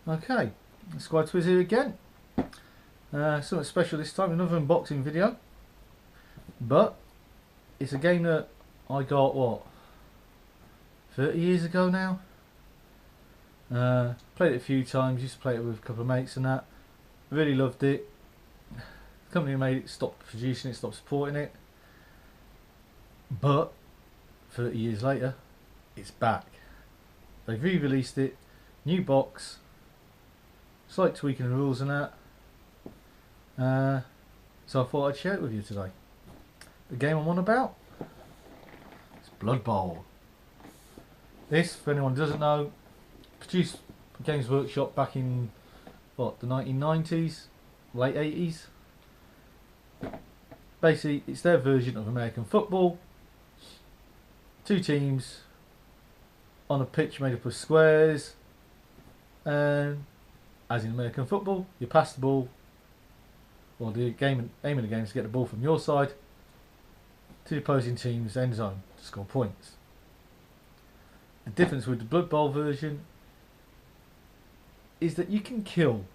Okay, Squad Twiz here again. Something special this time, another unboxing video. But it's a game that I got, what, 30 years ago now? Played it a few times, used to play it with a couple of mates and that. Really loved it. The company who made it stopped producing it, stopped supporting it. But 30 years later, it's back. They've re-released it, new box, slight tweaking the rules and that. So I thought I'd share it with you today. The game I'm on about, it's Blood Bowl. This, for anyone who doesn't know, produced Games Workshop back in what, the 1990s, late 80s. Basically, it's their version of American football. Two teams on a pitch made up of squares, and as in American football, you pass the ball, or the aim of the game is to get the ball from your side to the opposing team's end zone to score points. The difference with the Blood Bowl version is that you can kill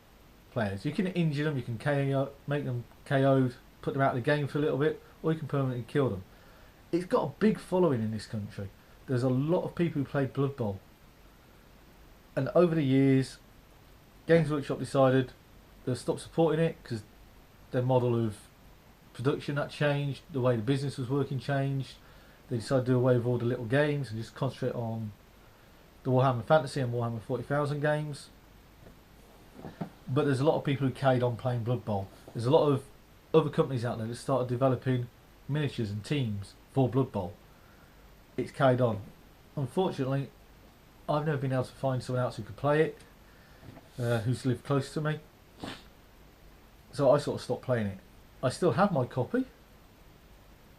players. You can injure them, you can KO, make them KO'd, put them out of the game for a little bit, or you can permanently kill them. It's got a big following in this country. There's a lot of people who play Blood Bowl. And over the years, Games Workshop decided they'll stop supporting it because their model of production had changed, the way the business was working changed. They decided to do away with all the little games and just concentrate on the Warhammer Fantasy and Warhammer 40,000 games. But there's a lot of people who carried on playing Blood Bowl. There's a lot of other companies out there that started developing miniatures and teams for Blood Bowl. It's carried on. Unfortunately, I've never been able to find someone else who could play it, who's lived close to me. So I sort of stopped playing it. I still have my copy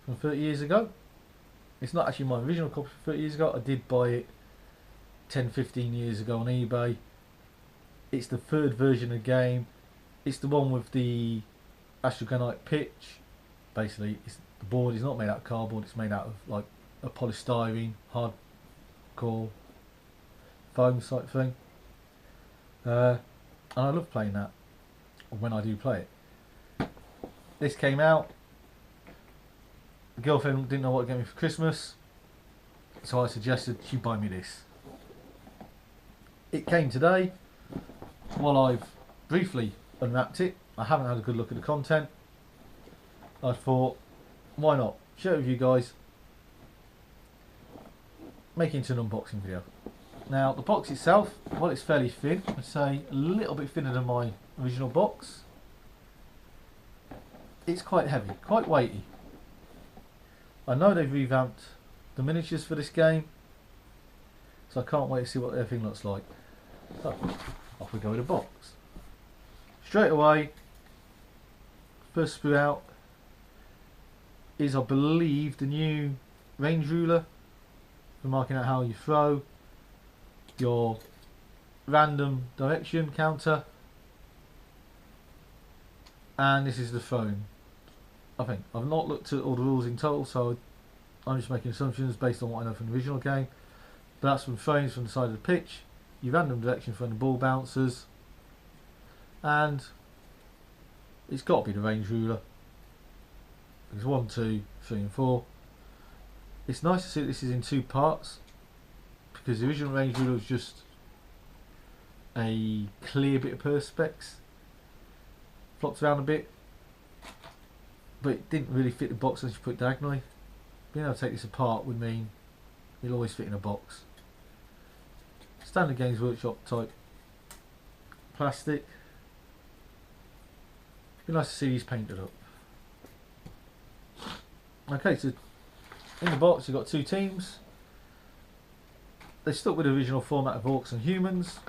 from 30 years ago. It's not actually my original copy from 30 years ago. I did buy it 10-15 years ago on eBay. It's the third version of the game. It's the one with the astrogranite pitch. Basically, the board is not made out of cardboard. It's made out of like a polystyrene, hardcore foam type thing. And I love playing that when I do play it. This came out. The girlfriend didn't know what to get me for Christmas, so I suggested she buy me this. It came today. While I've briefly unwrapped it, I haven't had a good look at the content. I thought, why not share it with you guys, make it into an unboxing video. Now the box itself, well, it's fairly thin. I'd say a little bit thinner than my original box. It's quite heavy, quite weighty. I know they've revamped the miniatures for this game, so I can't wait to see what everything looks like. So, off we go with the box. Straight away, first sprue out is, I believe, the new range ruler for marking out how you throw, your random direction counter, and this is the throwing. I think I've not looked at all the rules in total, so I'm just making assumptions based on what I know from the original game. But that's from throws from the side of the pitch, your random direction for when the ball bounces, and it's got to be the range ruler. There's 1, 2, 3 and 4. It's nice to see that this is in two parts, because the original range ruler was just a clear bit of perspex, flopped around a bit, but it didn't really fit the box unless you put it diagonally. Being able to take this apart would mean it'll always fit in a box. Standard Games Workshop type plastic. Be nice to see these painted up. Okay, so in the box you've got two teams. They stuck with the original format of orcs and humans.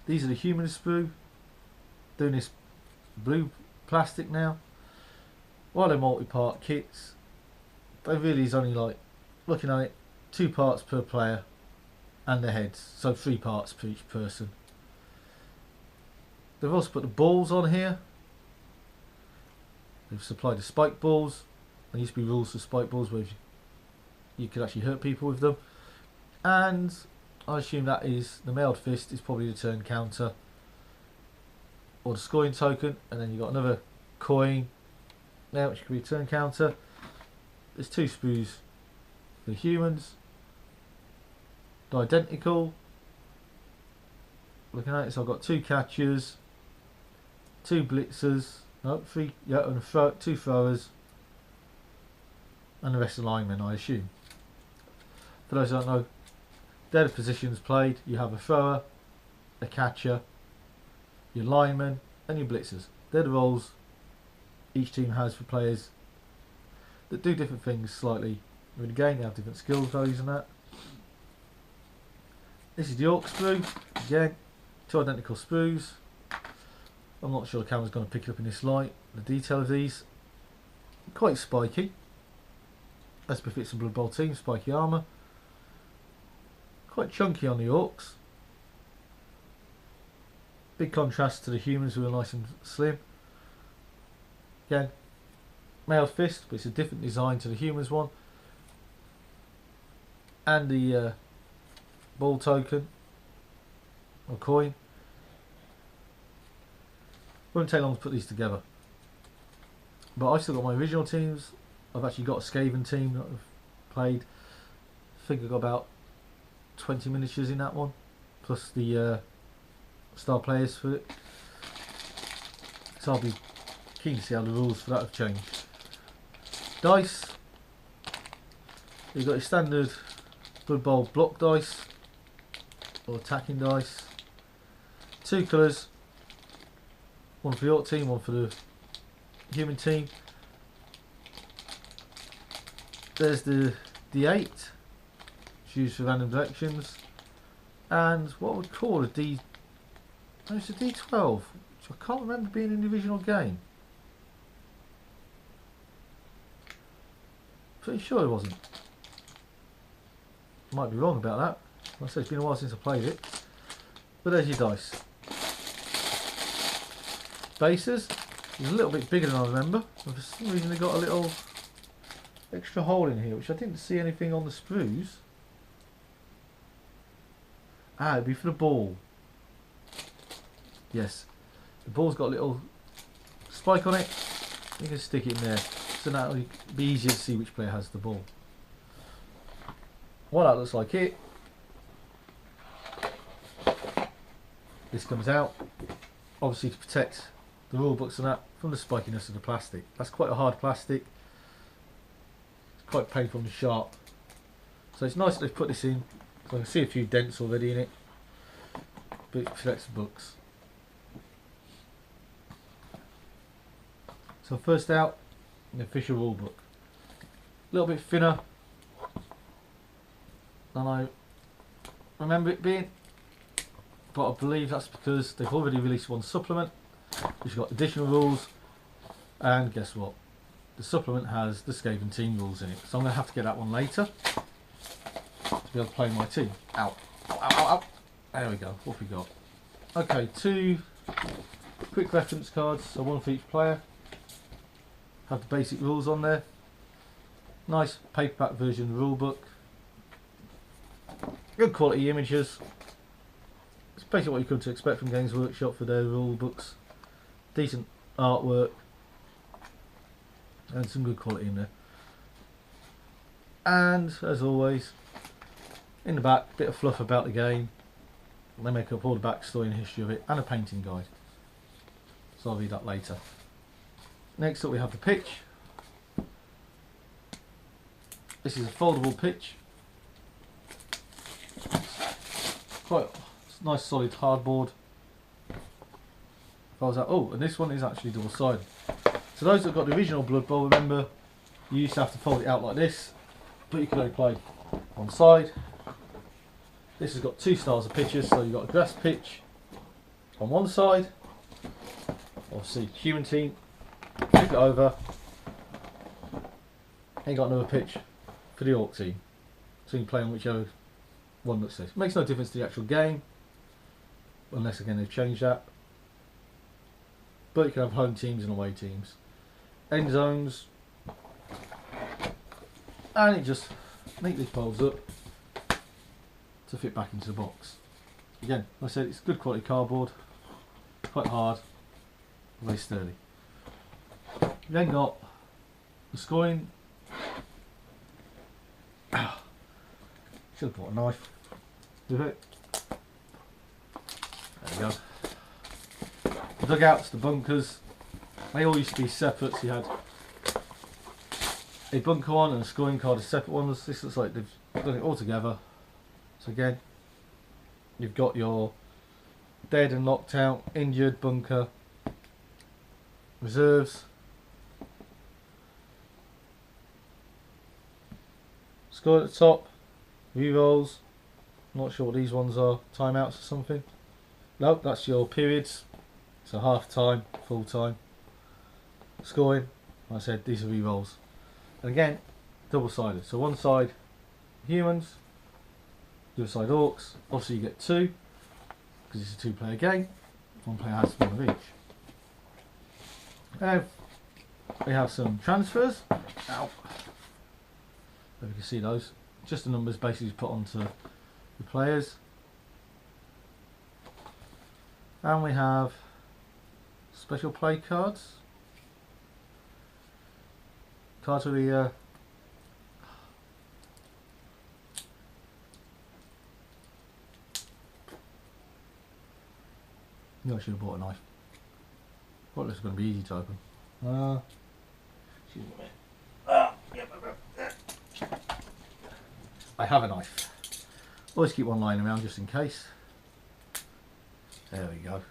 These are the human sprue, doing this blue plastic now. While they're multi-part kits, they really is only, like, looking at it, 2 parts per player and their heads, so 3 parts per each person. They've also put the balls on here. They've supplied the spike balls. There used to be rules for spike balls where you could actually hurt people with them. And I assume that is the mailed fist is probably the turn counter or the scoring token, and then you've got another coin there which could be a turn counter. There's 2 sprues for the humans. They're identical. Looking at it, so I've got 2 catchers, 2 blitzers, no, 3, yeah, and 2 throwers, and the rest of the linemen, I assume. For those who don't know, they're the positions played. You have a thrower, a catcher, your linemen, and your blitzers. They're the roles each team has for players that do different things slightly. In the game, they have different skill values and that. This is the Orc sprue. Again, 2 identical sprues. I'm not sure the camera's going to pick it up in this light. The detail of these, quite spiky, as befits a Blood Bowl team. Spiky armour, quite chunky on the Orcs. Big contrast to the humans who are nice and slim. Again, mailed fist, but it's a different design to the humans one. And the ball token or coin. Won't take long to put these together. But I've still got my original teams. I've actually got a Skaven team that I've played. I think I've got about 20 miniatures in that one, plus the star players for it. So I'll be keen to see how the rules for that have changed. Dice. You've got your standard Blood Bowl block dice or attacking dice. 2 colours. One for the Orc team, one for the human team. There's the D8, which is used for random directions, and what I would call a D. No, it's a D12, which I can't remember being in the original game. Pretty sure it wasn't. Might be wrong about that. Like I say, it's been a while since I played it. But there's your dice. Bases is a little bit bigger than I remember. And for some reason they got a little extra hole in here, which I didn't see anything on the sprues. Ah, it'd be for the ball. Yes, the ball's got a little spike on it. You can stick it in there, so that will be easier to see which player has the ball. What that looks like here. This comes out, obviously to protect the rule books and that from the spikiness of the plastic. That's quite a hard plastic. It's quite painful and sharp. So it's nice that they've put this in. So I can see a few dents already in it, but it protects the books. So first out, the official rule book. A little bit thinner than I remember it being, but I believe that's because they've already released one supplement which has got additional rules, and guess what? The supplement has the Skaven team rules in it, so I'm going to have to get that one later to be able to play my team. Ow. Ow, ow, ow, ow. There we go, what have we got? Okay, 2 quick reference cards, so 1 for each player. Have the basic rules on there. Nice paperback version of the rule book. Good quality images. It's basically what you come to expect from Games Workshop for their rule books. Decent artwork and some good quality in there. And as always, in the back, a bit of fluff about the game. They make up all the backstory and history of it, and a painting guide. So I'll read that later. Next up we have the pitch. This is a foldable pitch. Quite nice solid hardboard. If I was at, oh, and this one is actually double sided. So those that got the original Blood Bowl, remember you used to have to fold it out like this, but you could only play one side. This has got 2 styles of pitches, so you've got a grass pitch on one side, obviously human team, flip it over, and you got another pitch for the Orc team, so you can play on whichever one looks like. Makes no difference to the actual game, unless again they've changed that. But you can have home teams and away teams, end zones, and it just neatly folds up. to fit back into the box. Again, like I said, it's good quality cardboard, quite hard, very sturdy. You then got the scoring. Should have bought a knife with it. There you go. The dugouts, the bunkers, they all used to be separate, so you had a bunker one and a scoring card as separate ones. This looks like they've done it all together. So again, you've got your dead and locked out, injured bunker, reserves, score at the top, re-rolls, not sure what these ones are, timeouts or something. No, that's your periods, so half time, full time. Scoring, like I said, these are re-rolls. And again, double sided, so one side humans, the other side orcs. Obviously you get two, because it's a 2-player game, one player has one of each. And we have some transfers. Ow. If you can see those, just the numbers basically put onto the players. And we have special play cards. Cards with the I should have bought a knife. Thought this was going to be easy to open. Excuse me. I have a knife. Always keep one lying around just in case. There we go.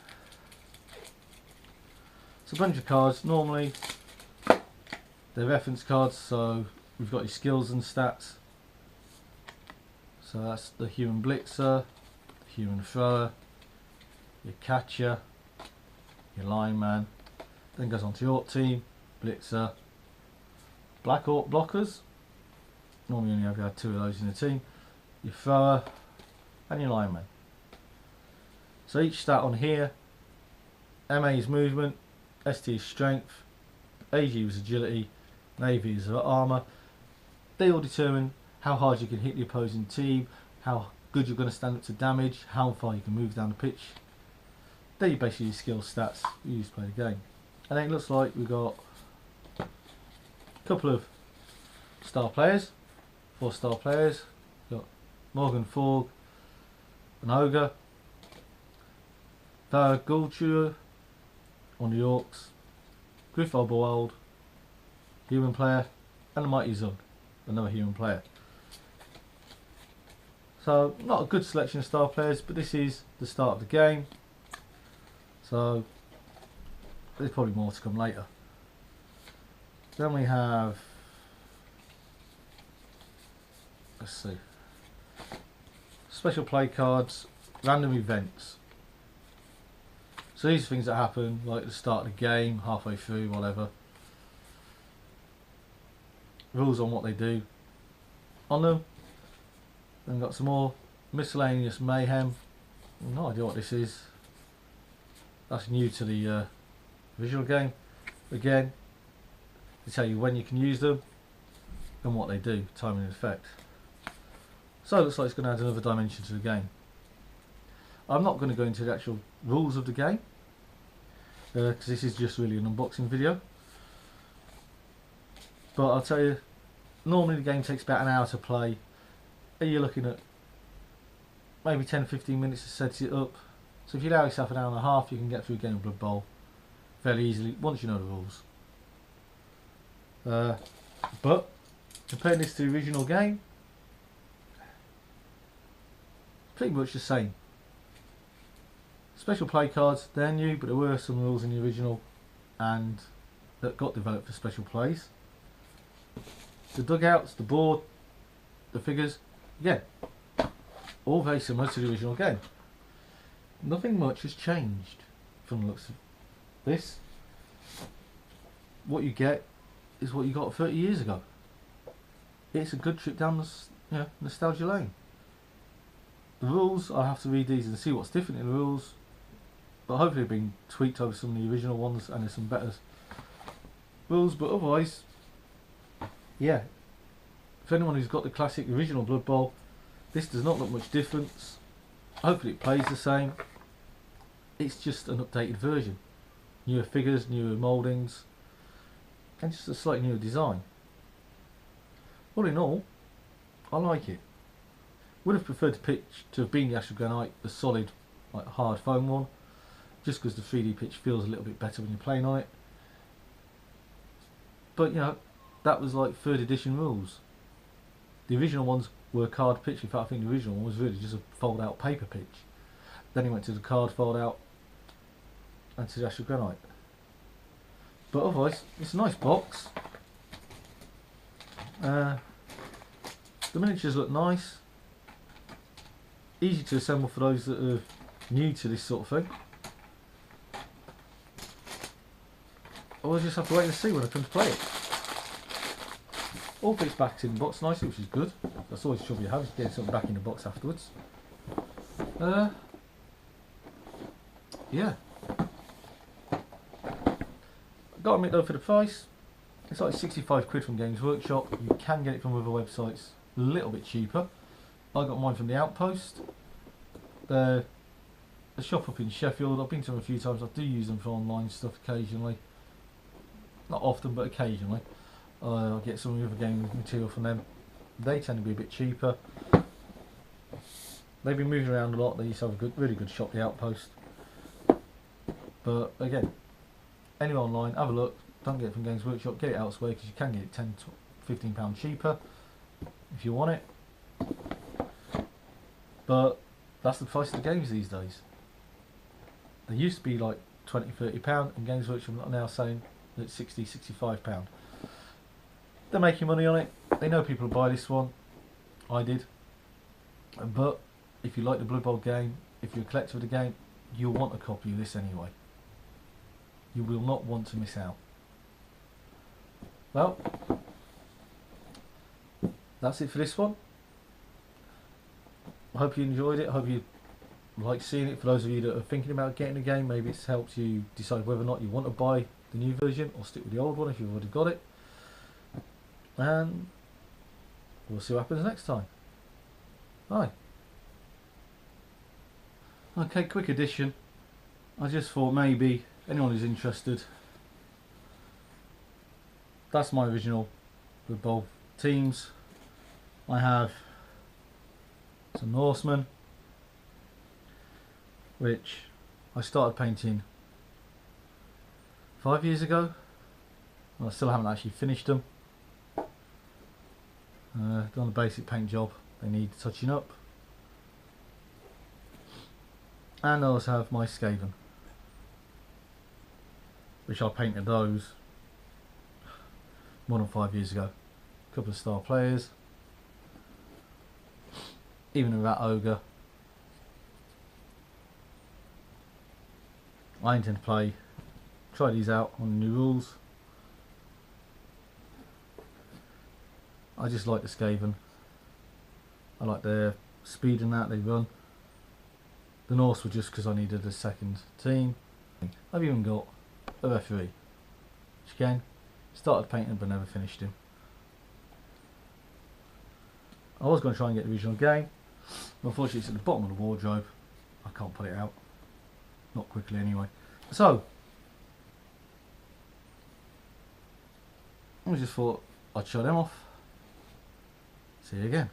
It's a bunch of cards. Normally they're reference cards, so we've got your skills and stats. So that's the human blitzer, the human thrower, your catcher, your lineman. Then goes on to your orc team, blitzer, black orc blockers. Normally only have 2 of those in the team. Your thrower and your lineman. So each stat on here, MA is movement, ST is strength, AG is agility, Navy is armour. They all determine how hard you can hit the opposing team, how good you're going to stand up to damage, how far you can move down the pitch. They're basically your skill stats you use to play the game. And then it looks like we've got a couple of star players, 4 star players. We've got Morgan Forg, an ogre, Vara Gulture on the orcs, Griff Oberwald, human player, and a Mighty Zug, another human player. So not a good selection of star players, but this is the start of the game, so there's probably more to come later. Then we have, let's see, special play cards, random events. So these are things that happen like at the start of the game, halfway through, whatever. Rules on what they do on them. Then got some more miscellaneous mayhem. No idea what this is. That's new to the visual game. Again, they tell you when you can use them and what they do, timing and effect. So it looks like it's going to add another dimension to the game. I'm not going to go into the actual rules of the game, because this is just really an unboxing video. But I'll tell you, normally the game takes about an hour to play. You're looking at maybe 10-15 minutes to set it up. So if you allow yourself an hour and a half, you can get through a game of Blood Bowl fairly easily once you know the rules. But comparing this to the original game, pretty much the same. Special play cards, they're new, but there were some rules in the original and that got developed for special plays. The dugouts, the board, the figures, again, all very similar to the original game. Nothing much has changed from the looks of this. What you get is what you got 30 years ago. It's a good trip down the nostalgia lane. The rules, I'll have to read these and see what's different in the rules, but hopefully they've been tweaked over some of the original ones and there's some better rules. But otherwise, yeah, for anyone who's got the classic original Blood Bowl, This does not look much difference. Hopefully it plays the same. It's just an updated version. Newer figures, newer mouldings, and just a slightly newer design. All in all, I like it. Would have preferred the pitch to have been the Astral Granite, the solid, like hard foam one, just because the 3D pitch feels a little bit better when you're playing on it. But you know, that was like 3rd edition rules. The original ones were card pitch. In fact, I think the original one was really just a fold out paper pitch. Then he went to the card fold out and to the Astral Granite. But otherwise, it's a nice box. The miniatures look nice. Easy to assemble for those that are new to this sort of thing. Or just have to wait and see when I come to play it. All fits back in the box nicely, which is good. That's always the trouble you have, is getting something back in the box afterwards. Yeah. Got to admit though, for the price, it's like 65 quid from Games Workshop. You can get it from other websites a little bit cheaper. I got mine from the Outpost. They're a shop up in Sheffield. I've been to them a few times. I do use them for online stuff occasionally. Not often, but occasionally. I get some of the other game material from them. They tend to be a bit cheaper. They've been moving around a lot. They used to have a really good shop, the Outpost. But again, anywhere online, have a look. Don't get it from Games Workshop. Get it elsewhere because you can get it £10 to £15 cheaper if you want it. But that's the price of the games these days. They used to be like £20–30, and Games Workshop are now saying that it's £60–65. They're making money on it. They know people will buy this one. I did. But if you like the Blood Bowl game, if you're a collector of the game, you'll want a copy of this anyway. You will not want to miss out. Well, that's it for this one. I hope you enjoyed it. I hope you like seeing it. For those of you that are thinking about getting a game, maybe it's helped you decide whether or not you want to buy the new version or stick with the old one if you've already got it. And we'll see what happens next time. Bye. Okay, quick addition. I just thought maybe anyone who's interested, that's my original Blood Bowl teams. I have some Norsemen, which I started painting 5 years ago. I still haven't actually finished them. Done a basic paint job, they need touching up. And I also have my Skaven, which I painted those more than 5 years ago. A couple of star players, even a rat ogre. I intend to try these out on the new rules. I just like the Skaven. I like their speed and that they run. The Norse were just because I needed a second team. I've even got a referee, which again, started painting but never finished him. I was going to try and get the original game, but unfortunately it's at the bottom of the wardrobe. I can't put it out, not quickly anyway. So, I just thought I'd show them off. See you again.